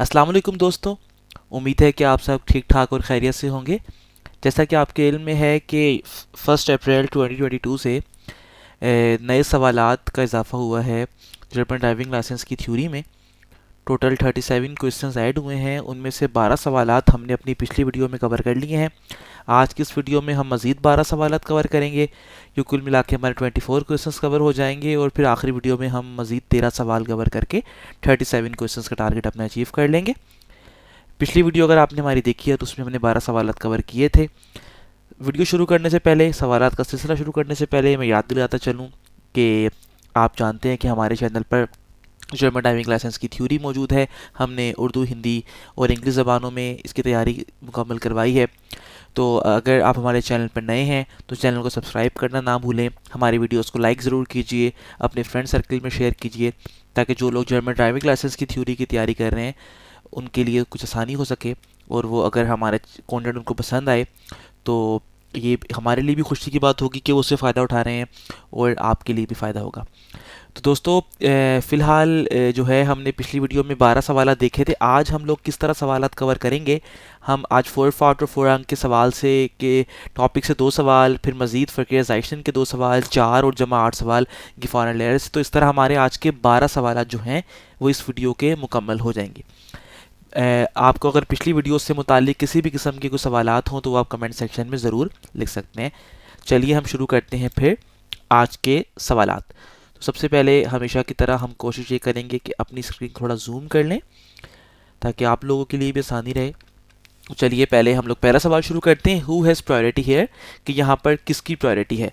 अस्सलाम वालेकुम दोस्तों। उम्मीद है कि आप सब ठीक ठाक और खैरियत से होंगे। जैसा कि आपके इल्म में है कि 1 अप्रैल 2022 से नए सवालात का इजाफ़ा हुआ है जर्मन ड्राइविंग लाइसेंस की थ्योरी में। टोटल 37 क्वेश्चंस ऐड हुए हैं, उनमें से 12 सवालात हमने अपनी पिछली वीडियो में कवर कर लिए हैं। आज की इस वीडियो में हम मज़ीद 12 सवालात कवर करेंगे, जो कुल मिला के हमारे 24 क्वेश्चंस कवर हो जाएंगे, और फिर आखिरी वीडियो में हम मज़ीद 13 सवाल कवर करके 37 क्वेश्चंस का टारगेट अपना अचीव कर लेंगे। पिछली वीडियो अगर आपने हमारी देखी है तो उसमें हमने 12 सवालात कवर किए थे। वीडियो शुरू करने से पहले, सवालात का सिलसिला शुरू करने से पहले मैं याद दिलाता चलूँ कि आप जानते हैं कि हमारे चैनल पर जर्मन ड्राइविंग लाइसेंस की थ्योरी मौजूद है। हमने उर्दू, हिंदी और इंग्लिश ज़बानों में इसकी तैयारी मुकम्मल करवाई है। तो अगर आप हमारे चैनल पर नए हैं तो चैनल को सब्सक्राइब करना ना भूलें। हमारी वीडियोस को लाइक ज़रूर कीजिए, अपने फ्रेंड सर्कल में शेयर कीजिए, ताकि जो लोग जर्मन ड्राइविंग लाइसेंस की थ्योरी की तैयारी कर रहे हैं उनके लिए कुछ आसानी हो सके, और वो अगर हमारे कंटेंट उनको पसंद आए तो ये हमारे लिए भी खुशी की बात होगी कि वो उससे फ़ायदा उठा रहे हैं, और आपके लिए भी फ़ायदा होगा। तो दोस्तों, फ़िलहाल जो है हमने पिछली वीडियो में 12 सवाल देखे थे। आज हम लोग किस तरह सवालात कवर करेंगे, हम आज 4 पार्ट और 4 अंक के सवाल से के टॉपिक से 2 सवाल, फिर मज़ीद फ़ैक्टराइजेशन के 2 सवाल, 4 और जमा 8 सवाल गिफान लेयर्स। तो इस तरह हमारे आज के 12 सवाल जो हैं वो इस वीडियो के मुकम्मल हो जाएंगे। आपको अगर पिछली वीडियो से मुतालिक किसी भी किस्म के कोई सवालात हों तो आप कमेंट सेक्शन में ज़रूर लिख सकते हैं। चलिए हम शुरू करते हैं फिर आज के सवालात। तो सबसे पहले हमेशा की तरह हम कोशिश ये करेंगे कि अपनी स्क्रीन थोड़ा जूम कर लें ताकि आप लोगों के लिए भी आसानी रहे। तो चलिए पहले हम लोग पहला सवाल शुरू करते हैं। हु हैज़ प्रायोरिटी हेयर, कि यहाँ पर किसकी प्रायोरिटी है।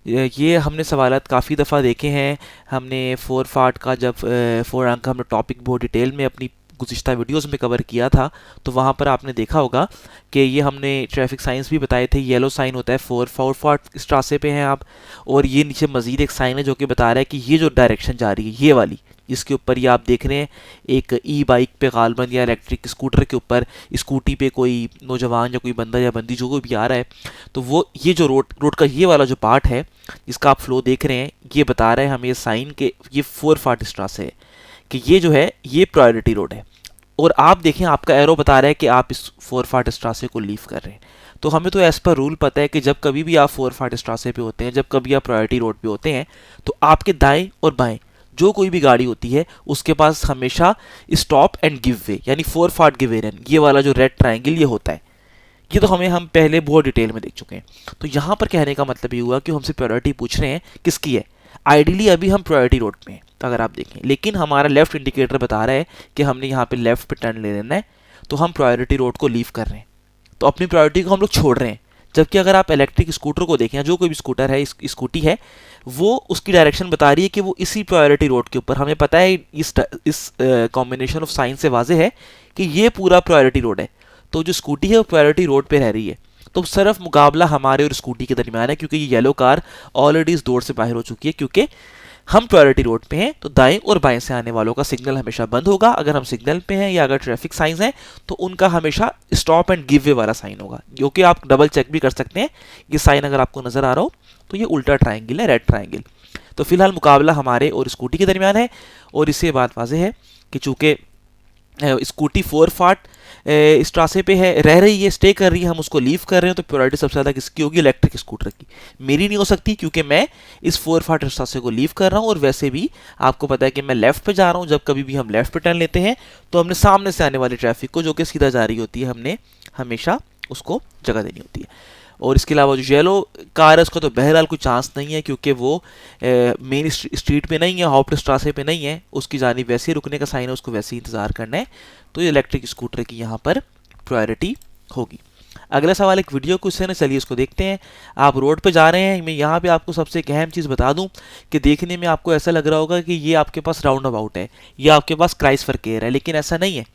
ये हमने सवालात काफ़ी दफ़ा देखे हैं। हमने 4 पार्ट का जब 4 अंक का हमने टॉपिक बहुत डिटेल में अपनी गुज़िश्ता वीडियोस में कवर किया था, तो वहाँ पर आपने देखा होगा कि ये हमने ट्रैफिक साइंस भी बताए थे। येलो साइन होता है 4 पार्ट इस रास्ते पे हैं आप, और ये नीचे मज़ीद एक साइन है जो कि बता रहा है कि ये जो डायरेक्शन जा रही है, ये वाली जिसके ऊपर ये आप देख रहे हैं, एक ई बाइक पे गालबन या इलेक्ट्रिक स्कूटर के ऊपर स्कूटी पे कोई नौजवान या कोई बंदा या बंदी जो कोई भी आ रहा है, तो वो ये जो रोड का ये वाला जो पार्ट है जिसका आप फ्लो देख रहे हैं, ये बता रहा है हमें साइन के ये 4 पार्ट इस रास्ते है कि ये जो है ये प्रायोरिटी रोड है। और आप देखें आपका एरो बता रहा है कि आप इस 4 फाट स्ट्रासे को लीव कर रहे हैं। तो हमें तो एज पर रूल पता है कि जब कभी भी आप 4 फाट स्ट्रासे पे होते हैं, जब कभी आप प्रायोरिटी रोड पे होते हैं, तो आपके दाएं और बाएं जो कोई भी गाड़ी होती है उसके पास हमेशा स्टॉप एंड गिव वे, यानी 4 फाट गिव वे, ये वाला जो रेड ट्राइंगल ये होता है। ये तो हम पहले बहुत डिटेल में देख चुके हैं। तो यहाँ पर कहने का मतलब ये हुआ कि हमसे प्रायोरिटी पूछ रहे हैं किसकी है। आइडियली अभी हम प्रायोरिटी रोड पे हैं अगर आप देखें, लेकिन हमारा लेफ्ट इंडिकेटर बता रहा है कि हमने यहाँ पे लेफ्ट पे टर्न ले लेना है, तो हम प्रायोरिटी रोड को लीव कर रहे हैं, तो अपनी प्रायोरिटी को हम लोग छोड़ रहे हैं। जबकि अगर आप इलेक्ट्रिक स्कूटर को देखें, जो कोई भी स्कूटर है, स्कूटी है, वो उसकी डायरेक्शन बता रही है कि वो इसी प्रायोरिटी रोड के ऊपर, हमें पता है इस कॉम्बिनेशन ऑफ साइन से वाजे है कि ये पूरा प्रायोरिटी रोड है। तो जो स्कूटी है वो प्रायोरिटी रोड पे रह रही है। तो सिर्फ मुकाबला हमारे और स्कूटी के दरमियान है, क्योंकि ये येलो कार ऑलरेडी इस दौड़ से बाहर हो चुकी है। क्योंकि हम प्रायोरिटी रोड पे हैं तो दाएं और बाएं से आने वालों का सिग्नल हमेशा बंद होगा। अगर हम सिग्नल पे हैं या अगर ट्रैफिक साइंस हैं तो उनका हमेशा स्टॉप एंड गिव वे वाला साइन होगा, जो कि आप डबल चेक भी कर सकते हैं। ये साइन अगर आपको नजर आ रहा हो तो ये उल्टा ट्राइंगल है, रेड ट्राइंगल। तो फिलहाल मुकाबला हमारे और स्कूटी के दरमियान है, और इससे बात वाज़ेह है कि चूंकि स्कूटी 4 फाट इस रास्ते पे है, रह रही है, स्टे कर रही है, हम उसको लीव कर रहे हैं, तो प्रायोरिटी सबसे ज़्यादा किसकी होगी? इलेक्ट्रिक स्कूटर की। मेरी नहीं हो सकती क्योंकि मैं इस 4 फाट इस रास्ते को लीव कर रहा हूँ, और वैसे भी आपको पता है कि मैं लेफ्ट पे जा रहा हूँ। जब कभी भी हम लेफ्ट पे टर्न लेते हैं तो हमने सामने से आने वाली ट्रैफिक को, जो कि सीधा जा रही होती है, हमने हमेशा उसको जगह देनी होती है। और इसके अलावा जो येलो कार है उसका तो बहरहाल कोई चांस नहीं है, क्योंकि वो मेन स्ट्रीट पे नहीं है, हॉप्ट स्ट्रासे पे नहीं है, उसकी जानी वैसे ही रुकने का साइन है, उसको वैसे ही इंतज़ार करना है। तो ये इलेक्ट्रिक स्कूटर की यहाँ पर प्रायोरिटी होगी। अगला सवाल एक वीडियो क्वेश्चन है, चलिए इसको देखते हैं। आप रोड पे जा रहे हैं, मैं यहाँ पे आपको सबसे एक अहम चीज़ बता दूं कि देखने में आपको ऐसा लग रहा होगा कि ये आपके पास राउंड अबाउट है या आपके पास क्राइस फरकेर है, लेकिन ऐसा नहीं है।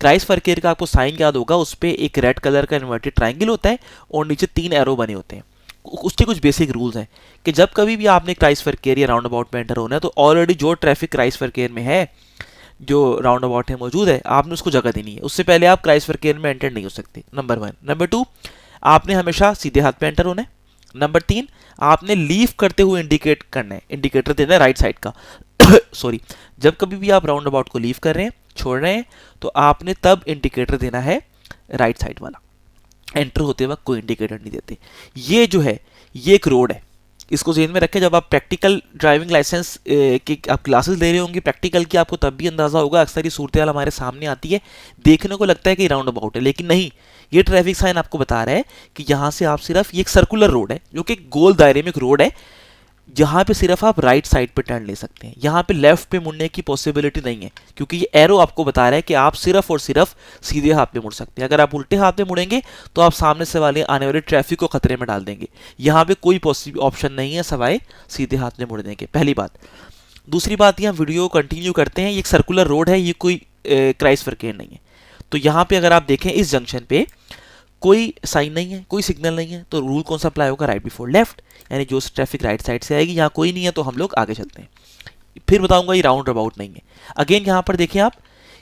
क्राइस फरकेर का आपको साइन याद होगा, उस पर एक रेड कलर का इन्वर्टेड ट्राइंगल होता है और नीचे 3 एरो बने होते हैं। उसके कुछ बेसिक रूल्स हैं कि जब कभी भी आपने क्राइस फरकेर या राउंड अबाउट में एंटर होना है, तो ऑलरेडी जो ट्रैफिक क्राइस फरकेर में है, जो राउंड अबाउट है मौजूद है, आपने उसको जगह देनी है। उससे पहले आप क्राइस फरकेर में एंटर नहीं हो सकते, नंबर 1। नंबर 2, आपने हमेशा सीधे हाथ पे एंटर होना है। नंबर 3, आपने लीव करते हुए इंडिकेट करना है, इंडिकेटर देना है राइट साइड का। सॉरी, जब कभी भी आप राउंड अबाउट को लीव कर रहे हैं, छोड़ रहे हैं, तो आपने तब इंडिकेटर देना है राइट साइड वाला। एंटर होते वक्त कोई इंडिकेटर नहीं देते। ये जो है ये एक रोड है, इसको ज़हन में रखें। जब आप प्रैक्टिकल ड्राइविंग लाइसेंस की आप क्लासेस ले रहे होंगे प्रैक्टिकल की, आपको तब भी अंदाज़ा होगा। अक्सर ये सूरत हाल हमारे सामने आती है, देखने को लगता है कि राउंड अबाउट है, लेकिन नहीं, ये ट्रैफिक साइन आपको बता रहा है कि यहाँ से आप सिर्फ, ये एक सर्कुलर रोड है जो कि गोल दायरे में एक रोड है, जहाँ पे सिर्फ आप राइट साइड पे टर्न ले सकते हैं। यहाँ पे लेफ्ट पे मुड़ने की पॉसिबिलिटी नहीं है, क्योंकि ये एरो आपको बता रहा है कि आप सिर्फ और सिर्फ सीधे हाथ पे मुड़ सकते हैं। अगर आप उल्टे हाथ पे मुड़ेंगे तो आप सामने से वाले आने वाले ट्रैफिक को खतरे में डाल देंगे। यहाँ पे कोई पॉसिबल ऑप्शन नहीं है सवाए सीधे हाथ में मुड़ने के, पहली बात। दूसरी बात, यहाँ वीडियो कंटिन्यू करते हैं, ये एक सर्कुलर रोड है, ये कोई क्राइस फरकेन नहीं है। तो यहाँ पे अगर आप देखें इस जंक्शन पे कोई साइन नहीं है, कोई सिग्नल नहीं है, तो रूल कौन सा अप्लाई होगा? राइट बिफोर लेफ्ट, यानी जो ट्रैफिक राइट साइड से आएगी। यहाँ कोई नहीं है तो हम लोग आगे चलते हैं। फिर बताऊंगा ये राउंड अबाउट नहीं है। अगेन यहाँ पर देखें आप,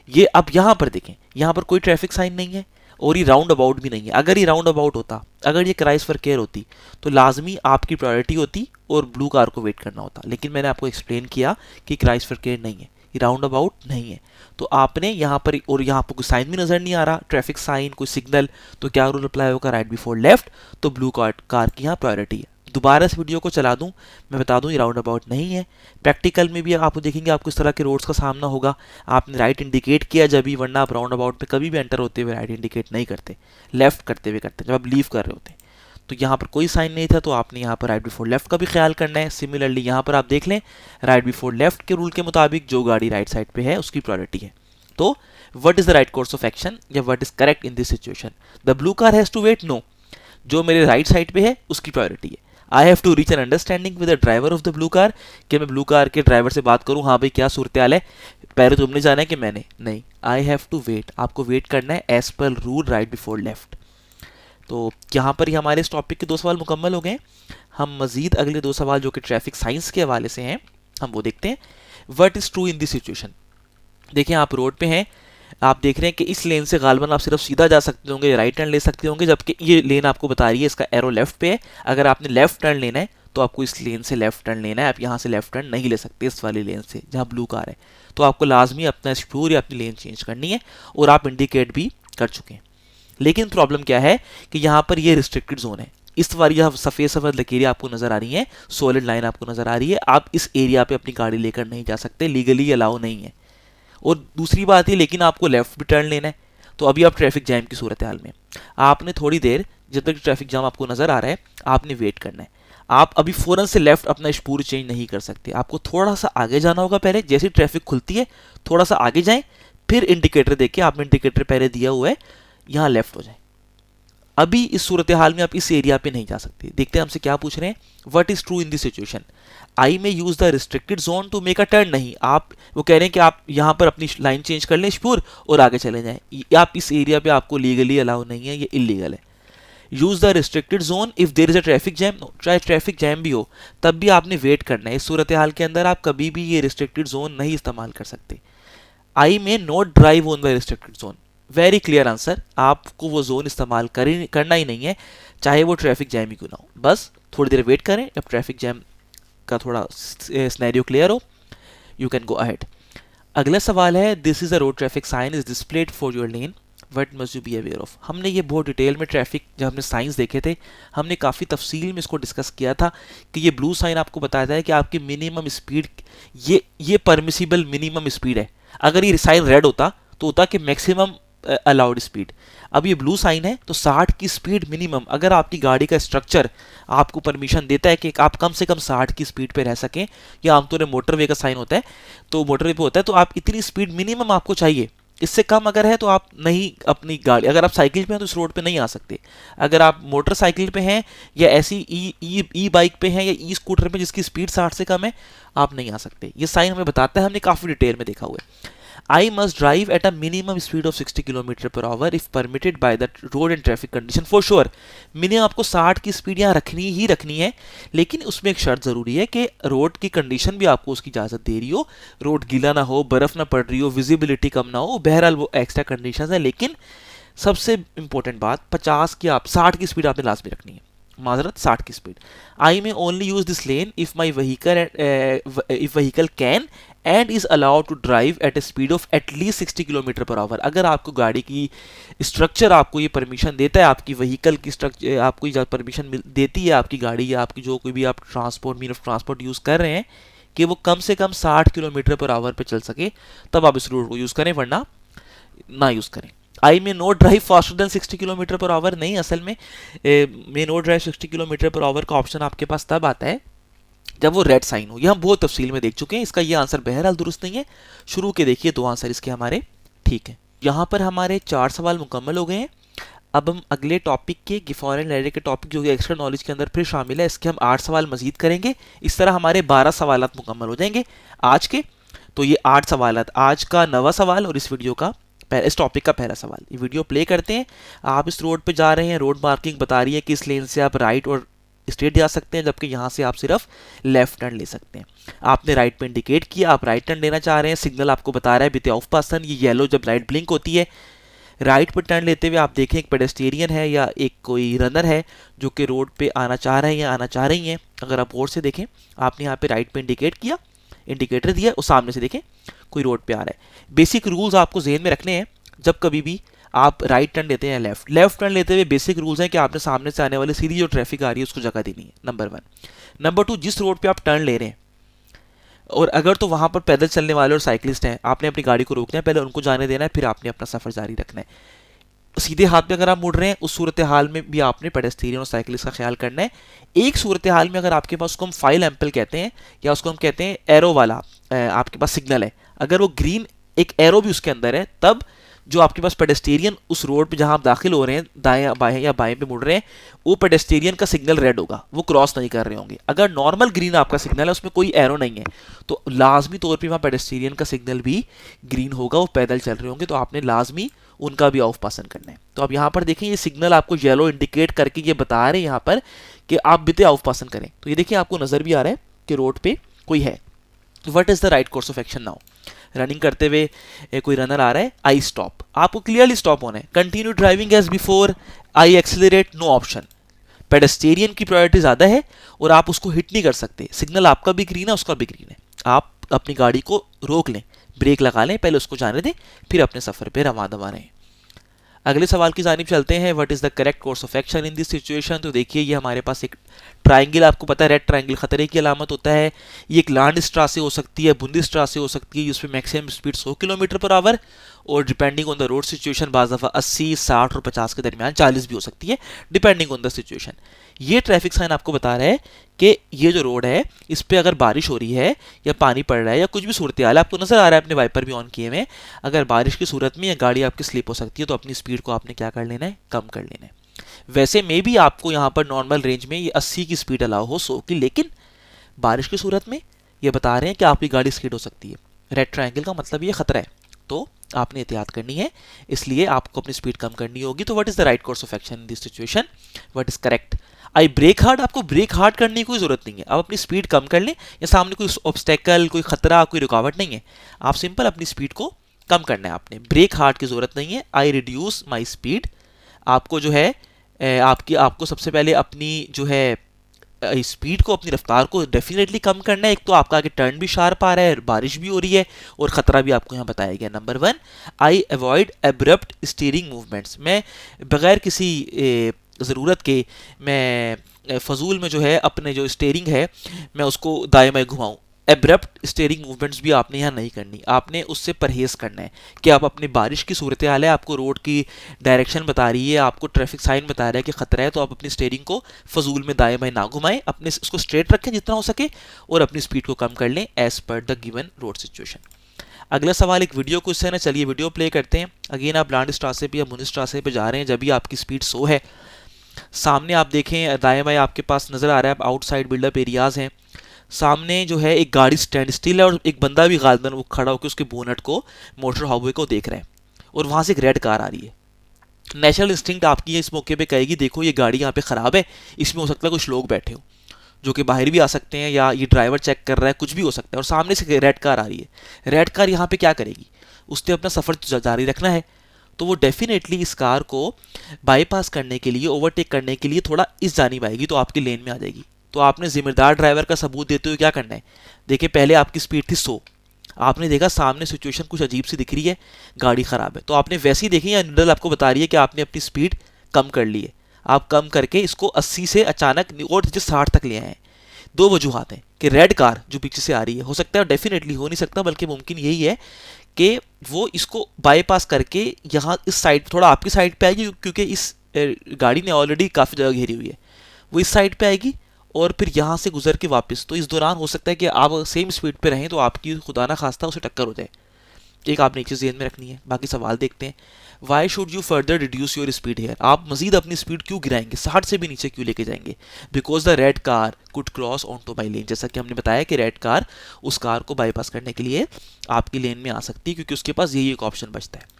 ये अब यहाँ पर देखें, यहाँ पर कोई ट्रैफिक साइन नहीं है और ये राउंड अबाउट भी नहीं है। अगर ये राउंड अबाउट होता, अगर ये क्राइस फॉर केयर होती, तो लाजमी आपकी प्रायोरिटी होती और ब्लू कार को वेट करना होता। लेकिन मैंने आपको एक्सप्लेन किया कि क्राइस फॉर केयर नहीं है, ये राउंड अबाउट नहीं है। तो आपने यहाँ पर, और यहाँ पर कोई साइन भी नजर नहीं आ रहा, ट्रैफिक साइन, कोई सिग्नल, तो क्या रूल अप्लाई होगा? राइट बिफोर लेफ्ट, तो ब्लू कार की यहाँ प्रायोरिटी है। दोबारा इस वीडियो को चला दूं, मैं बता दूं ये राउंड अबाउट नहीं है। प्रैक्टिकल में भी आप देखेंगे आपको इस तरह के रोड्स का सामना होगा, आपने राइट इंडिकेट किया जब भी, वरना आप राउंड अबाउट पे कभी भी एंटर होते हुए राइट इंडिकेट नहीं करते, लेफ्ट करते हुए करते जब आप लीव कर रहे होते हैं। तो यहाँ पर कोई साइन नहीं था, तो आपने यहाँ पर राइट बिफोर लेफ्ट का भी ख्याल करना है। सिमिलरली यहाँ पर आप देख लें, राइट बिफोर लेफ्ट के रूल के मुताबिक जो गाड़ी राइट साइड पे है उसकी प्रायोरिटी है। तो what is the right course of action, या what is correct in this situation? The blue car has to wait? No, जो मेरे राइट साइड पे है उसकी प्रायोरिटी है। I have to reach an understanding with the driver of the blue car, कि मैं blue car के driver से बात करूं, हाँ भाई क्या सूरत हाल है, पहले तुमने जाना है कि मैंने? नहीं, आई हैव टू वेट, आपको वेट करना है as per rule right before left. तो यहाँ पर ही हमारे इस टॉपिक के 2 सवाल मुकम्मल हो गए। हम मजीद अगले 2 सवाल जो कि ट्रैफिक साइंस के हवाले से हैं, हम वो देखते हैं। What is true in this situation? देखें, आप रोड पे हैं, आप देख रहे हैं कि इस लेन से गालबन आप सिर्फ सीधा जा सकते होंगे, राइट टर्न ले सकते होंगे, जबकि ये लेन आपको बता रही है इसका एरो लेफ्ट पे है। अगर आपने लेफ्ट टर्न लेना है तो आपको इस लेन से लेफ्ट टर्न लेना है, आप यहाँ से लेफ्ट टर्न नहीं ले सकते इस वाली लेन से जहाँ ब्लू कार है। तो आपको लाजमी अपना स्पूर या अपनी लेन चेंज करनी है, और आप इंडिकेट भी कर चुके हैं। लेकिन प्रॉब्लम क्या है कि यहाँ पर ये रिस्ट्रिक्टेड जोन है। इस बार यह सफ़ेद सफ़ेद लकीरें आपको नज़र आ रही हैं, सॉलिड लाइन आपको नज़र आ रही है, आप इस एरिया पे अपनी गाड़ी लेकर नहीं जा सकते, लीगली अलाउ नहीं है। और दूसरी बात ये, लेकिन आपको लेफ्ट भी टर्न लेना है, तो अभी आप ट्रैफिक जैम की सूरत हाल में, आपने थोड़ी देर, जब तक ट्रैफिक जाम आपको नज़र आ रहा है, आपने वेट करना है। आप अभी फ़ौरन से लेफ्ट अपना स्पूर चेंज नहीं कर सकते, आपको थोड़ा सा आगे जाना होगा। पहले जैसे ट्रैफिक खुलती है थोड़ा सा आगे जाएं, फिर इंडिकेटर देखिए, आपने इंडिकेटर पहले दिया हुआ है, यहाँ लेफ्ट हो जाए। अभी इस सूरत हाल में आप इस एरिया पे नहीं जा सकते। देखते हैं हमसे क्या पूछ रहे हैं। What is true in this situation? I may use the restricted zone to make a turn? नहीं, आप वो कह रहे हैं कि आप यहाँ पर अपनी लाइन चेंज कर लें स्पूर और आगे चले जाएं। आप इस एरिया पे, आपको लीगली अलाउ नहीं है, ये इलीगल है। Use the restricted zone if there is a traffic jam? चाहे ट्रैफिक जैम भी हो तब भी आपने वेट करना है। इस सूरत हाल के अंदर आप कभी भी ये रिस्ट्रिक्टेड जोन नहीं इस्तेमाल कर सकते। आई में not drive on the restricted zone? Very clear answer, आपको वो जोन इस्तेमाल करना ही नहीं है, चाहे वो ट्रैफिक जैम ही क्यों ना हो। बस थोड़ी देर वेट करें, जब ट्रैफिक जैम का थोड़ा सिनेरियो क्लियर हो, यू कैन गो अहेड। अगला सवाल है, this is a road traffic sign is displayed for your lane, what must you be aware of? हमने ये बहुत डिटेल में ट्रैफिक, जब हमने साइंस देखे थे, हमने काफ़ी तफसील में इसको डिस्कस किया था कि ये ब्लू साइन आपको बताता है कि आपकी मिनिमम स्पीड, ये परमिसिबल मिनिमम स्पीड है। अगर ये साइन रेड होता तो होता कि मैक्सिमम अलाउड स्पीड। अब ये ब्लू साइन है तो 60 की स्पीड मिनिमम, अगर आपकी गाड़ी का स्ट्रक्चर आपको परमिशन देता है कि आप कम से कम 60 की स्पीड पे रह सकें, या आमतौर पर मोटरवे का साइन होता है तो मोटरवे पे होता है, तो आप इतनी स्पीड मिनिमम आपको चाहिए। इससे कम अगर है तो आप नहीं, अपनी गाड़ी, अगर आप साइकिल पे हैं तो इस रोड पे नहीं आ सकते। अगर आप मोटरसाइकिल पे हैं या ऐसी ई बाइक पे हैं या ई स्कूटर पे जिसकी स्पीड 60 से कम है, आप नहीं आ सकते। ये साइन हमें बताता है, हमने काफ़ी डिटेल में देखा हुआ है। I must drive at a minimum speed of 60 km/h if permitted by the road and traffic condition for sure। Minimum आपको 60 की स्पीड यहाँ रखनी ही रखनी है, लेकिन उसमें एक शर्त ज़रूरी है कि रोड की कंडीशन भी आपको उसकी इजाज़त दे रही हो, रोड गीला ना हो, बर्फ़ ना पड़ रही हो, विजिबिलिटी कम ना हो, बहरहाल वो एक्स्ट्रा कंडीशन है। लेकिन सबसे इंपॉर्टेंट बात, 50 की, आप 60 की स्पीड आपने लास्ट में रखनी है। माजरत 60 की speed. I may only use this lane if my vehicle can and is allowed to drive at a speed of at least 60 kilometre per hour. अगर आपको गाड़ी की स्ट्रक्चर आपको ये परमिशन देता है, आपकी व्हीकल की स्ट्रक्चर आपको ये परमिशन देती है, आपकी गाड़ी या आपकी जो कोई भी आप transport mean of transport use कर रहे हैं कि वो कम से कम 60 किलोमीटर पर आवर पे चल सके, तब आप इस रूट को यूज़ करें, वरना ना यूज़ करें। I may not drive faster than 60 kilometre per hour, नहीं, असल में may not drive 60 kilometre per hour का ऑप्शन आपके पास तब आता है जब वो रेड साइन हो। ये हम बहुत तफसील में देख चुके हैं, इसका ये आंसर बहरहाल दुरुस्त नहीं है। शुरू के देखिए 2 आंसर इसके हमारे ठीक है। यहाँ पर हमारे 4 सवाल मुकम्मल हो गए हैं। अब हम अगले टॉपिक के फॉरेन लैंग्वेज के टॉपिक जो कि एक्स्ट्रा नॉलेज के अंदर फिर शामिल है, इसके हम 8 सवाल मजीद करेंगे। इस तरह हमारे 12 सवाल मुकम्मल हो जाएंगे आज के। तो ये 8 सवाल, आज का 9वां सवाल और इस वीडियो का इस टॉपिक का पहला सवाल। ये वीडियो प्ले करते हैं। आप इस रोड पे जा रहे हैं, रोड मार्किंग बता रही है कि इस लेन से आप राइट और स्ट्रेट जा सकते हैं, जबकि यहाँ से आप सिर्फ लेफ्ट टर्न ले सकते हैं। आपने राइट पे इंडिकेट किया, आप राइट टर्न लेना चाह रहे हैं, सिग्नल आपको बता रहा है बिते ऑफ पर्सन, ये येलो जब लाइट ब्लिंक होती है। राइट पर टर्न लेते हुए आप देखें एक पेडेस्टेरियन है या एक कोई रनर है जो कि रोड पे आना चाह रहे हैं या आना चाह रही हैं। अगर आप और से देखें, आपने यहाँ पे राइट पे इंडिकेट किया, इंडिकेटर दिया, और सामने से देखें कोई रोड पे आ रहा है। बेसिक रूल्स आपको जेहन में रखने हैं जब कभी भी आप राइट टर्न लेते हैं, लेफ्ट टर्न लेते हुए बेसिक रूल्स हैं कि आपने सामने से आने वाली सीधी जो ट्रैफिक आ रही है उसको जगह देनी है, नंबर 1। नंबर 2, जिस रोड पे आप टर्न ले रहे हैं और अगर तो वहां पर पैदल चलने वाले और साइकिलिस्ट हैं, आपने अपनी गाड़ी को रोकना है, पहले उनको जाने देना है, फिर आपने अपना सफर जारी रखना है। सीधे हाथ में अगर आप मुड़ रहे हैं, उस सूरत हाल में भी आपने पेडेस्टेरियन और साइकिलिस्ट का ख्याल करना है। एक सूरत हाल में अगर आपके पास, उसको हम फाइल एम्पल कहते हैं या उसको हम कहते हैं एरो वाला, आपके पास सिग्नल है, अगर वो ग्रीन एक एरो भी उसके अंदर है, तब जो आपके पास पेडेस्टेरियन उस रोड पे जहां आप दाखिल हो रहे हैं, दाएं बाएं या बाएं पे मुड़ रहे हैं, वो पेडेस्टेरियन का सिग्नल रेड होगा, वो क्रॉस नहीं कर रहे होंगे। अगर नॉर्मल ग्रीन आपका सिग्नल है, उसमें कोई एरो नहीं है, तो लाजमी तौर पे वहाँ पेडेस्टेरियन का सिग्नल भी ग्रीन होगा, वो पैदल चल रहे होंगे, तो आपने लाजमी उनका भी ऑफ पासन करना है। तो अब यहाँ पर देखें, ये सिग्नल आपको येलो इंडिकेट करके ये बता रहे हैं यहाँ पर कि आप बिते ऑफ पासन करें। तो ये देखिए आपको नजर भी आ रहा है कि रोड पे कोई है। What is the right course of action now? Running करते हुए कोई रनर आ रहा है, आई स्टॉप, आपको क्लियरली स्टॉप होना है। कंटिन्यू ड्राइविंग एज बिफोर, आई एक्सेलरेट, नो ऑप्शन। पेडेस्टेरियन की प्रायोरिटी ज्यादा है और आप उसको हिट नहीं कर सकते, सिग्नल आपका भी ग्रीन है, उसका भी ग्रीन है, आप अपनी गाड़ी को रोक लें, ब्रेक लगा लें, पहले उसको जाने दें, फिर अपने सफर पे रवा दवा रहें। अगले सवाल की जानिब चलते हैं। What is the correct course of action in this situation? तो देखिए, ये हमारे पास एक ट्राइंगल, आपको पता है रेड ट्राइंगल खतरे की अलामत होता है। ये एक लैंड स्ट्रासे हो सकती है, बुंदी स्ट्रासे हो सकती है, जिसमें maximum speed 100 kilometre per hour और depending on the road situation बाज़ दफ़ा 80, 60 और 50 के दरमियान 40 भी हो सकती है, डिपेंडिंग ऑन द सिचुएशन। ये ट्रैफिक साइन आपको बता रहा है कि ये जो रोड है, इस पर अगर बारिश हो रही है या पानी पड़ रहा है या कुछ भी सूरत हाल है, आपको नजर आ रहा है, अपने वाइपर भी ऑन किए हुए, अगर बारिश की सूरत में या गाड़ी आपकी स्लिप हो सकती है, तो अपनी स्पीड को आपने क्या कर लेना है, कम कर लेना है। वैसे में भी आपको यहाँ पर नॉर्मल रेंज में ये 80 की स्पीड अलाउ हो, 100 की, लेकिन बारिश की सूरत में ये बता रहे हैं कि आपकी गाड़ी स्किड हो सकती है। रेड ट्रायंगल का मतलब ये खतरा है, तो आपने एहतियात करनी है, इसलिए आपको अपनी स्पीड कम करनी होगी। तो what is the right course of action in this situation? What is correct? I brake hard, आपको ब्रेक हार्ड करने की कोई जरूरत नहीं है, आप अपनी स्पीड कम कर लें, या सामने कोई ऑब्स्टेकल, कोई खतरा, कोई रुकावट नहीं है, आप सिंपल अपनी स्पीड को कम करना है, आपने ब्रेक हार्ड की जरूरत नहीं है। आई रिड्यूस माई स्पीड, आपको जो है आपको सबसे पहले अपनी जो है स्पीड को, अपनी रफ्तार को डेफिनेटली कम करना है। एक तो आपका आगे टर्न भी शार्प आ रहा है, बारिश भी हो रही है और ख़तरा भी आपको यहाँ बताया गया। Number 1, I avoid abrupt steering movements, मैं बगैर किसी ज़रूरत के मैं फजूल में जो है अपने जो स्टीयरिंग है मैं उसको दाएं बाएं घुमाऊँ। एब्रप्ट स्टीयरिंग मूवमेंट्स भी आपने यहाँ नहीं करनी, आपने उससे परहेज़ करना है कि आप अपनी बारिश की सूरत हाल है, आपको रोड की डायरेक्शन बता रही है, आपको ट्रैफिक साइन बता रहा है कि खतरा है, तो आप अपनी स्टीयरिंग को फजूल में दाएं बाएं ना घुमाएं, अपने उसको स्ट्रेट रखें जितना हो सके और अपनी स्पीड को कम कर लें as per the given road situation. अगला सवाल एक वीडियो क्वेश्चन है, चलिए वीडियो प्ले करते हैं। अगेन आप लैंड स्ट्रासे पे या मुनिस स्ट्रासे पे जा रहे हैं, जब भी आपकी स्पीड 100 है, सामने आप देखें दाएं बाएं आपके पास नज़र आ रहा है आउटसाइड बिल्डअप एरियाज़ हैं, सामने जो है एक गाड़ी स्टैंड स्टिल है और एक बंदा भी गालिबन वो खड़ा होकर उसके बोनट को, मोटर हाईवे को देख रहे हैं, और वहाँ से एक रेड कार आ रही है। नेचुरल इंस्टिंक्ट आपकी इस मौके पे कहेगी देखो ये गाड़ी यहाँ पे ख़राब है, इसमें हो सकता है कुछ लोग बैठे हो जो कि बाहर भी आ सकते हैं, या ये ड्राइवर चेक कर रहा है, कुछ भी हो सकता है, और सामने से रेड कार आ रही है। रेड कार यहाँ पे क्या करेगी? उसने अपना सफ़र जारी रखना है, तो वो डेफिनेटली इस कार को बाईपास करने के लिए, ओवरटेक करने के लिए थोड़ा इस जानिब आएगी, तो आपकी लेन में आ जाएगी। तो आपने जिम्मेदार ड्राइवर का सबूत देते हुए क्या करना है, देखिए पहले आपकी स्पीड थी 100, आपने देखा सामने सिचुएशन कुछ अजीब सी दिख रही है, गाड़ी खराब है, तो आपने वैसे ही देखी या न्यूडल आपको बता रही है कि आपने अपनी स्पीड कम कर ली है, आप कम करके इसको 80 से अचानक और 60 तक ले आए हैं। दो वजूहात हैं कि रेड कार जो पीछे से आ रही है, हो सकता है डेफिनेटली हो नहीं सकता बल्कि मुमकिन यही है कि वो इसको बाईपास करके यहाँ इस साइड थोड़ा आपकी साइड पे आएगी, क्योंकि इस गाड़ी ने ऑलरेडी काफ़ी जगह घेरी हुई है, वो इस साइड पे आएगी और फिर यहाँ से गुजर के वापस। तो इस दौरान हो सकता है कि आप सेम स्पीड पे रहें तो आपकी खुदा ना खास्ता उसे टक्कर हो जाए। एक आपने एक चीज़ ध्यान में रखनी है। बाकी सवाल देखते हैं। Why should you further reduce your speed here, आप मजीद अपनी स्पीड क्यों गिराएंगे, 60 से भी नीचे क्यों लेके जाएंगे। Because the red car could cross on to my lane, जैसा कि हमने बताया कि रेड कार उस कार को बाईपास करने के लिए आपकी लेन में आ सकती है, क्योंकि उसके पास यही एक ऑप्शन बचता है।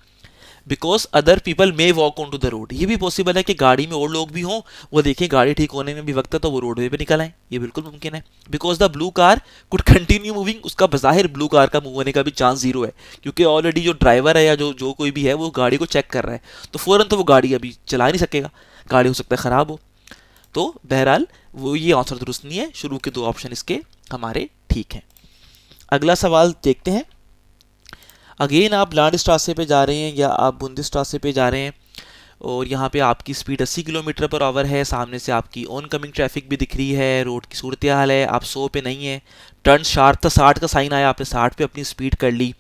Because other people may walk on to the road, ये भी पॉसिबल है कि गाड़ी में और लोग भी हों, वो देखें गाड़ी ठीक होने में भी वक्त है तो वो रोडवे पे निकल आए, ये बिल्कुल मुमकिन है। Because the blue car could continue moving, उसका बज़ाहिर ब्लू कार का मूव होने का भी चांस जीरो है, क्योंकि ऑलरेडी जो ड्राइवर है या जो कोई भी है वो गाड़ी को चेक कर रहा है, तो फ़ौरन तो वो गाड़ी अभी चला नहीं सकेगा, गाड़ी हो सकता है ख़राब हो। तो बहरहाल वो ये आंसर दुरुस्त नहीं है, शुरू के दो ऑप्शन इसके हमारे ठीक हैं। अगला सवाल देखते हैं। अगेन आप लांडस्ट्रासे पे जा रहे हैं या आप बुंदेसट्रासे पे जा रहे हैं और यहाँ पे आपकी स्पीड 80 किलोमीटर पर आवर है, सामने से आपकी ऑन कमिंग ट्रैफिक भी दिख रही है, रोड की सूरत हाल है, आप 100 पे नहीं है, टर्न शार्प था, 60 का साइन आया, आपने 60 पे अपनी स्पीड कर ली।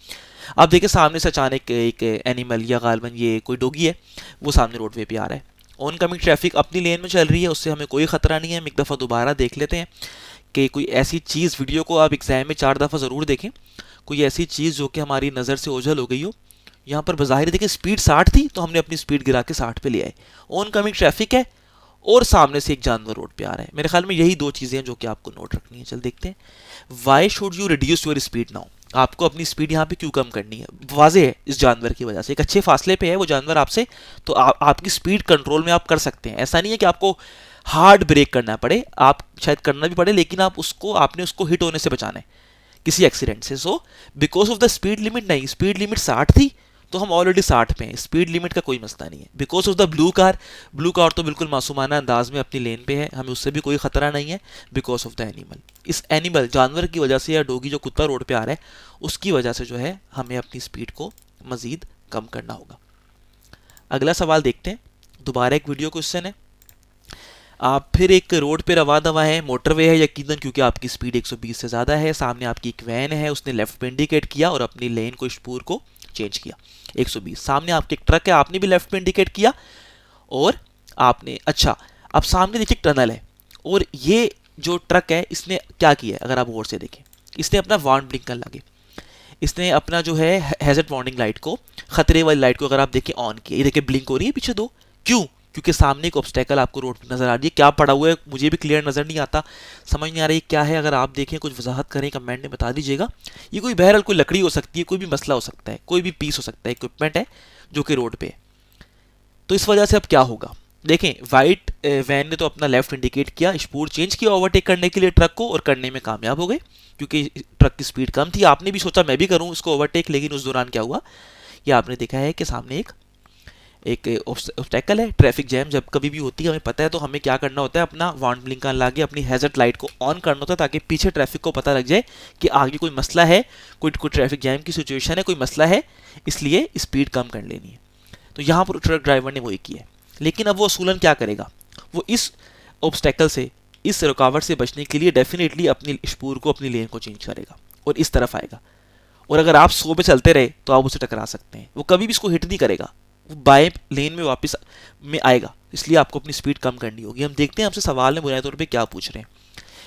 अब देखिए सामने से अचानक एक एनिमल या गालबन ये कोई डोगी है वो सामने रोडवे पे आ रहा है, ऑन कमिंग ट्रैफिक अपनी लेन में चल रही है, उससे हमें कोई ख़तरा नहीं है। हम एक दफ़ा दोबारा देख लेते हैं कि कोई ऐसी चीज़, वीडियो को आप एग्ज़ाम में 4 दफ़ा ज़रूर देखें, कोई ऐसी चीज़ जो कि हमारी नज़र से ओझल हो गई हो। यहाँ पर बज़ाहिर देखिए स्पीड 60 थी तो हमने अपनी स्पीड गिरा के 60 पे ले आए, ऑन कमिंग ट्रैफिक है और सामने से एक जानवर रोड पे आ रहा है। मेरे ख्याल में यही दो चीज़ें हैं जो कि आपको नोट रखनी है। चल देखते हैं। Why should you reduce your speed now, आपको अपनी स्पीड यहाँ पे क्यों कम करनी है। वाजे है इस जानवर की वजह से, एक अच्छे फासले पे है वो जानवर आपसे, तो आपकी स्पीड कंट्रोल में आप कर सकते हैं। ऐसा नहीं है कि आपको हार्ड ब्रेक करना पड़े, आप शायद करना भी पड़े, लेकिन आपने उसको हिट होने से बचाना है किसी एक्सीडेंट से। So because of the speed limit, नहीं स्पीड लिमिट 60 थी तो हम ऑलरेडी 60 पे हैं, स्पीड लिमिट का कोई मसला नहीं है। Because of the blue car तो बिल्कुल मासूमाना अंदाज में अपनी लेन पे है, हमें उससे भी कोई खतरा नहीं है। बिकॉज ऑफ द एनिमल, इस एनिमल जानवर की वजह से या डोगी जो कुत्ता रोड पे आ रहा है उसकी वजह से जो है हमें अपनी स्पीड को मजीद कम करना होगा। अगला सवाल देखते हैं। दोबारा एक वीडियो क्वेश्चन है। आप फिर एक रोड पे रवा दवा है, मोटरवे है यकीनन, क्योंकि आपकी स्पीड 120 से ज़्यादा है। सामने आपकी एक वैन है, उसने लेफ्ट पे इंडिकेट किया और अपनी लेन को, स्पूर को चेंज किया 120। सामने आपके एक ट्रक है, आपने भी लेफ्ट पे इंडिकेट किया और आपने, अच्छा अब सामने देखिए टनल है और ये जो ट्रक है इसने क्या किया है, अगर आप गौर से देखें, इसने अपना वार्न ब्लिंकर लगे, इसने अपना जो है हैजर्ड वार्निंग लाइट को, खतरे वाली लाइट को अगर आप देखें ऑन किया, ये देखिए ब्लिंक हो रही है पीछे दो। क्यों? क्योंकि सामने एक ऑब्स्टेकल आपको रोड पर नजर आ रही है। क्या पड़ा हुआ है मुझे भी क्लियर नजर नहीं आता, समझ नहीं आ रही क्या है। अगर आप देखें कुछ वजाहत करें, कमेंट में बता दीजिएगा। ये कोई बहरहाल कोई लकड़ी हो सकती है, कोई भी मसला हो सकता है, कोई भी पीस हो सकता है, इक्विपमेंट है जो कि रोड पे है। तो इस वजह से अब क्या होगा, देखें वाइट वैन ने तो अपना लेफ्ट इंडिकेट किया, स्पीड चेंज किया ओवरटेक करने के लिए ट्रक को, और करने में कामयाब हो गए क्योंकि ट्रक की स्पीड कम थी। आपने भी सोचा मैं भी करूं इसको ओवरटेक, लेकिन उस दौरान क्या हुआ, ये आपने देखा है कि सामने एक ऑब्स्टेकल है। ट्रैफिक जैम जब कभी भी होती है हमें पता है, तो हमें क्या करना होता है, अपना वार्न ब्लिंकर लगा अपनी हैजर्ड लाइट को ऑन करना होता है, ताकि पीछे ट्रैफिक को पता लग जाए कि आगे कोई मसला है, कोई ट्रैफिक जैम की सिचुएशन है, कोई मसला है, इसलिए स्पीड कम कर लेनी है। तो यहाँ पर ट्रक ड्राइवर ने वही किया है। लेकिन अब वो असूलन क्या करेगा, वो इस ऑब्स्टेकल से, इस रुकावट से बचने के लिए डेफिनेटली अपनी स्पूर को, अपनी लेन को चेंज करेगा और इस तरफ आएगा। और अगर आप 100 पे चलते रहे तो आप उसे टकरा सकते हैं। वो कभी भी इसको हिट नहीं करेगा, वो बाएं लेन में वापस में आएगा, इसलिए आपको अपनी स्पीड कम करनी होगी। हम देखते हैं हमसे सवाल में बुनियादी तौर पे क्या पूछ रहे हैं।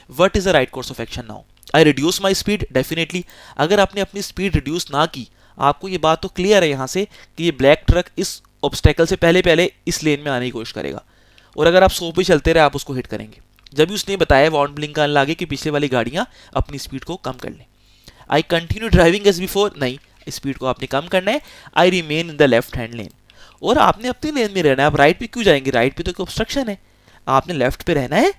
What is the right course of action now, I reduce my speed. Definitely अगर आपने अपनी स्पीड रिड्यूस ना की, आपको ये बात तो क्लियर है यहाँ से कि ये ब्लैक ट्रक इस ऑब्स्टेकल से पहले इस लेन में आने की कोशिश करेगा, और अगर आप 100 पे चलते रहे आप उसको हिट करेंगे। जब भी उसने बताया वार्न ब्लिंकर लगे कि पीछे वाली गाड़ियाँ अपनी स्पीड को कम कर लें। I continue driving as before, नहीं स्पीड को आपने कम करना है। I remain in the left hand lane, और आपने अपनी लेन में रहना है। आप राइट पे क्यों जाएंगे, राइट पे तो एक ऑब्स्ट्रक्शन है, आपने लेफ्ट पे रहना है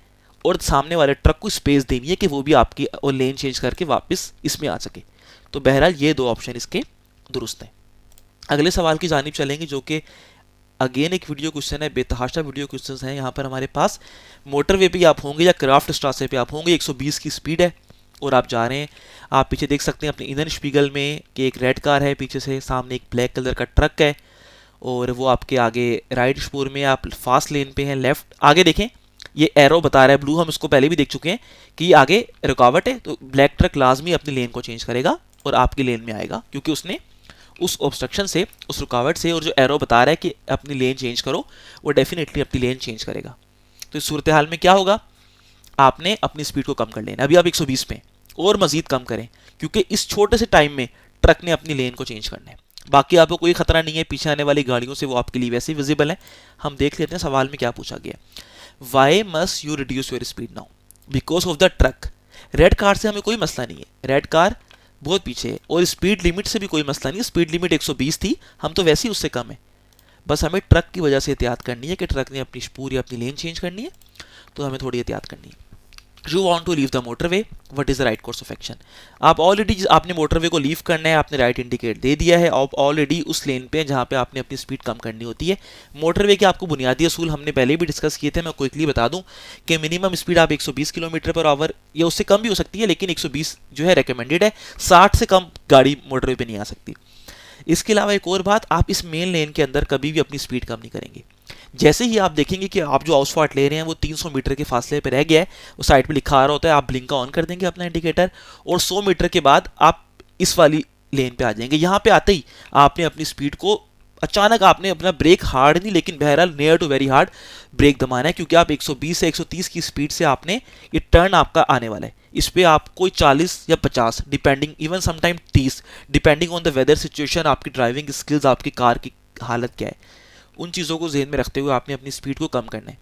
और सामने वाले ट्रक को स्पेस देनी है कि वो भी आपकी और लेन चेंज करके वापस इसमें आ सके। तो बहरहाल ये दो ऑप्शन इसके दुरुस्त हैं। अगले सवाल की जानिब चलेंगे जो कि अगेन एक वीडियो क्वेश्चन है, बेतहाशा वीडियो क्वेश्चन है यहाँ पर हमारे पास। मोटरवे पे आप होंगे या क्राफ्ट स्ट्रासे पे आप होंगे, 120 की स्पीड है और आप जा रहे हैं। आप पीछे देख सकते हैं अपने इधर स्पीगल में कि एक रेड कार है, पीछे से सामने एक ब्लैक कलर का ट्रक है और वो आपके आगे राइट स्पोर में, आप फास्ट लेन पे हैं। लेफ्ट आगे देखें, ये एरो बता रहा है ब्लू, हम इसको पहले भी देख चुके हैं कि आगे रुकावट है, तो ब्लैक ट्रक लाजमी अपनी लेन को चेंज करेगा और आपकी लेन में आएगा, क्योंकि उसने उस ऑब्स्ट्रक्शन से, उस रुकावट से, और जो एरो बता रहा है कि अपनी लेन चेंज करो, वो डेफिनेटली अपनी लेन चेंज करेगा। तो इस सूरत हाल में क्या होगा, आपने अपनी स्पीड को कम कर लेना। अभी आप 120 पे और मजीद कम करें, क्योंकि इस छोटे से टाइम में ट्रक ने अपनी लेन को चेंज करना है। बाकी आपको कोई खतरा नहीं है पीछे आने वाली गाड़ियों से, वो आपके लिए वैसे ही विजिबल है। हम देख लेते हैं सवाल में क्या पूछा गया। Why must you reduce your speed now, because of the truck. Red car से हमें कोई मसला नहीं है, रेड कार बहुत पीछे है, और स्पीड लिमिट से भी कोई मसला नहीं है। स्पीड लिमिट 120 थी, हम तो वैसे ही उससे कम है। बस हमें ट्रक की वजह से एहतियात करनी है कि ट्रक ने अपनी पूरी अपनी लेन चेंज करनी है, तो हमें थोड़ी एहतियात करनी है। You want to leave the motorway, what is the right course of action. आप ऑलरेडी आपने मोटरवे को लीव करना है, आपने राइट इंडिकेट दे दिया है, आप ऑलरेडी उस लेन पे जहाँ पे आपने अपनी स्पीड कम करनी होती है। मोटरवे के आपको बुनियादी असूल हमने पहले भी डिस्कस किए थे, मैं क्विकली बता दूं कि मिनिमम स्पीड आप 120 किलोमीटर पर आवर या उससे कम भी हो सकती है, लेकिन 120 जो है रिकमेंडेड है। 60 से कम गाड़ी मोटरवे पे नहीं आ सकती। इसके अलावा एक और बात, आप इस मेन लेन के अंदर कभी भी अपनी स्पीड कम नहीं करेंगे। जैसे ही आप देखेंगे कि आप जो आउटस्पाट ले रहे हैं वो 300 मीटर के फासले पर रह गया है, वो साइड पे लिखा आ रहा होता है, आप ब्लिंक ऑन कर देंगे अपना इंडिकेटर, और 100 मीटर के बाद आप इस वाली लेन पे आ जाएंगे। यहाँ पे आते ही आपने अपनी स्पीड को अचानक, आपने अपना ब्रेक हार्ड नहीं लेकिन बहरहाल near to very hard brake दबाना है, क्योंकि आप 120 से 130 की स्पीड से आपने, ये टर्न आपका आने वाला है, इस पे आप कोई 40 या 50 depending, even sometime 30 depending on the weather situation, आपकी ड्राइविंग स्किल्स, आपकी कार की हालत क्या है, उन चीज़ों को जहन में रखते हुए आपने अपनी स्पीड को कम करना है।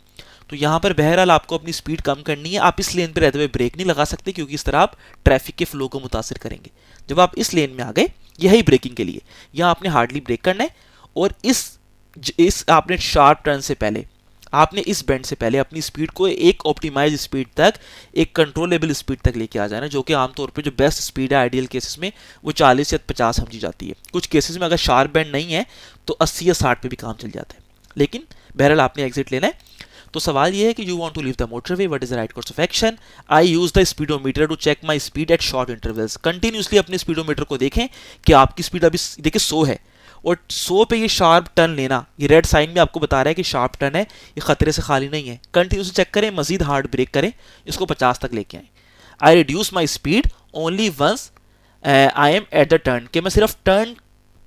तो यहाँ पर बहरहाल आपको अपनी स्पीड कम करनी है। आप इस लेन पर रहते हुए ब्रेक नहीं लगा सकते, क्योंकि इस तरह आप ट्रैफिक के फ्लो को मुतासर करेंगे। जब आप इस लेन में आ गए, यही ब्रेकिंग के लिए, यहाँ आपने हार्डली ब्रेक करना है, और इस आपने शार्प टर्न से पहले, आपने इस बेंड से पहले अपनी स्पीड को एक ऑप्टिमाइज स्पीड तक, एक कंट्रोलेबल स्पीड तक लेके आ जाना, जो कि आमतौर पे जो बेस्ट स्पीड है आइडियल केसेस में वो 40 या 50 समझी जाती है। कुछ केसेस में अगर शार्प बेंड नहीं है तो 80 या 60 पे भी काम चल जाता है, लेकिन बहरहाल आपने एग्जिट लेना है। तो सवाल ये है कि you want to leave the motorway, what is the right course of action. I use the speedometer to check my speed at short intervals. Continuously अपने स्पीडोमीटर को देखें कि आपकी स्पीड अभी देखिए 100 है, और 100 पे ये शार्प टर्न लेना, ये रेड साइन में आपको बता रहा है कि शार्प टर्न है, ये खतरे से खाली नहीं है। कंटिन्यूसली चेक करें, मजीद हार्ड ब्रेक करें, इसको 50 तक लेके आए। I reduce my speed only once I am at the turn, कि मैं सिर्फ टर्न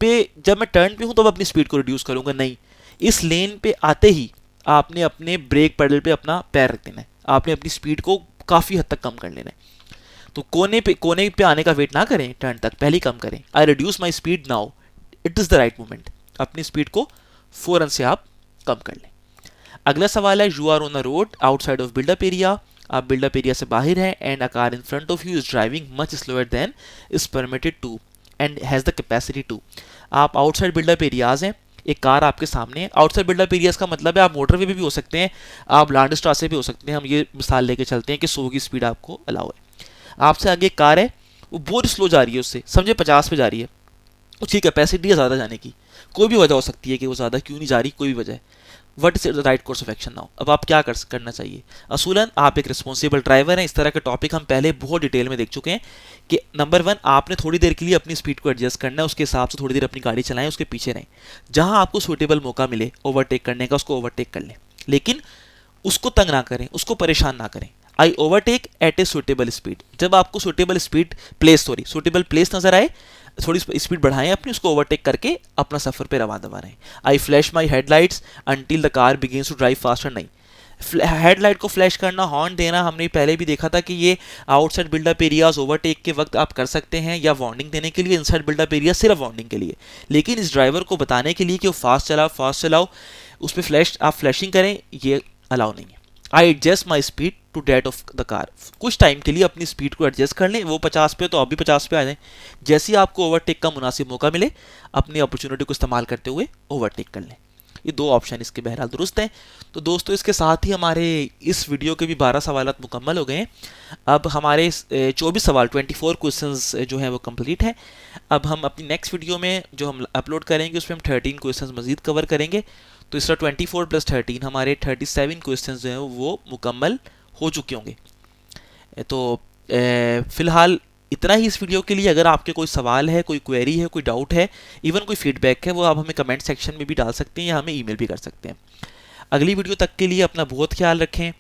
पे, जब मैं टर्न पे हूं तो मैं अपनी स्पीड को रिड्यूस करूंगा, नहीं, इस लेन पे आते ही आपने अपने ब्रेक पेडल पे अपना पैर रख देना है, आपने अपनी स्पीड को काफ़ी हद तक कम कर लेना है। तो कोने पे आने का वेट ना करें, टर्न तक पहले ही कम करें। आई reduce my speed now, it is the right moment. अपनी स्पीड को फ़ौरन से आप कम कर लें। अगला सवाल है, you are on the road outside of built up area, आप बिल्डअप एरिया से बाहर हैं, and a car in front of you is driving much slower than is permitted to and has the capacity to. आप outside built up areas हैं, एक car आपके सामने है। आउटसाइड बिल्डअप एरियाज का मतलब है आप मोटरवे पे भी हो सकते हैं, आप लैंड स्ट्रासे पे हो सकते हैं। हम ये मिसाल लेके चलते हैं कि 100 की स्पीड आपको अलाउ है। आपसे आगे एक कार है, वो बहुत स्लो जा रही है, उससे समझे 50 पे जा रही है, उसकी कैपेसिटी है ज़्यादा जाने की, कोई भी वजह हो सकती है कि वो ज़्यादा क्यों नहीं जा रही, कोई भी वजह है। What is the right course of action now, अब आप क्या करना चाहिए। असूलन आप एक रिस्पॉन्सिबल ड्राइवर हैं, इस तरह के टॉपिक हम पहले बहुत डिटेल में देख चुके हैं कि नंबर 1, आपने थोड़ी देर के लिए अपनी स्पीड को एडजस्ट करना है, उसके हिसाब से थोड़ी देर अपनी गाड़ी चलाएं, उसके पीछे रहें, जहां आपको सूटेबल मौका मिले ओवरटेक करने का, उसको ओवरटेक कर लें, लेकिन उसको तंग ना करें, उसको परेशान ना करें। I overtake at a suitable speed, जब आपको सुटेबल प्लेस नजर आए, थोड़ी स्पीड बढ़ाएं अपनी, उसको ओवरटेक करके अपना सफर पे रवा दवा रहे हैं। I flash my headlights until the car begins to drive faster, नहीं, हेडलाइट को फ्लैश करना, हॉर्न देना, हमने पहले भी देखा था कि ये आउटसाइड बिल्डअप एरियाज ओवरटेक के वक्त आप कर सकते हैं, या वार्निंग देने के लिए। इनसाइड बिल्डअप एरिया सिर्फ वार्निंग के लिए, लेकिन इस ड्राइवर को बताने के लिए कि वो फास्ट चलाओ, उस पर आप फ्लैशिंग करें, ये अलाउ नहीं है। I adjust my speed to that of the car, कुछ टाइम के लिए अपनी स्पीड को एडजस्ट कर लें, वो 50 पे तो आप भी 50 पे आ जाएं। जैसे ही आपको ओवरटेक का मुनासिब मौका मिले, अपनी अपॉर्चुनिटी को इस्तेमाल करते हुए ओवरटेक कर लें। ये दो ऑप्शन इसके बहरहाल दुरुस्त हैं। तो दोस्तों इसके साथ ही हमारे इस वीडियो के भी 12 सवालात मुकम्मल हो गए हैं। अब हमारे 24 सवाल 24 क्वेश्चंस जो हैं वो कंप्लीट हैं। अब हम अपनी नेक्स्ट वीडियो में जो हम अपलोड करेंगे उसमें हम 13 क्वेश्चंस मज़ीद कवर करेंगे। तो इस तरह 24 + 13 हमारे 37 क्वेश्चंस जो हैं वो मुकम्मल हो चुके होंगे। तो फ़िलहाल इतना ही इस वीडियो के लिए। अगर आपके कोई सवाल है, कोई क्वेरी है, कोई डाउट है, इवन कोई फीडबैक है, वो आप हमें कमेंट सेक्शन में भी डाल सकते हैं या हमें ईमेल भी कर सकते हैं। अगली वीडियो तक के लिए अपना बहुत ख्याल रखें।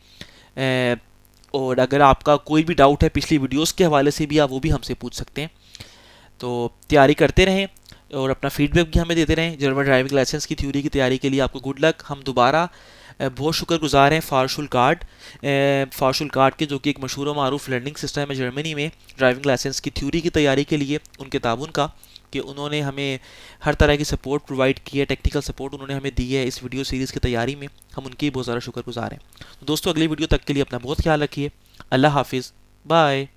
और अगर आपका कोई भी डाउट है पिछली वीडियोस के हवाले से भी, आप वो भी हमसे पूछ सकते हैं। तो तैयारी करते रहें और अपना फीडबैक भी हमें देते रहें। जर्मन ड्राइविंग लाइसेंस की थ्योरी की तैयारी के लिए आपको गुड लक। हम दोबारा बहुत शुक्रगुजार हैं फारशुल कार्ड के, जो कि एक मशहूर मारूफ लर्निंग सिस्टम है जर्मनी में ड्राइविंग लाइसेंस की थ्योरी की तैयारी के लिए। उनके ताउन का कि उन्होंने हमें हर तरह की सपोर्ट प्रोवाइड की है, टेक्निकल सपोर्ट उन्होंने हमें दी है इस वीडियो सीरीज़ की तैयारी में। हम उनकी बहुत ज़्यादा शुक्रगुजार हैं। तो दोस्तों अगली वीडियो तक के लिए अपना बहुत ख्याल रखिए। अल्लाह हाफिज़, बाय।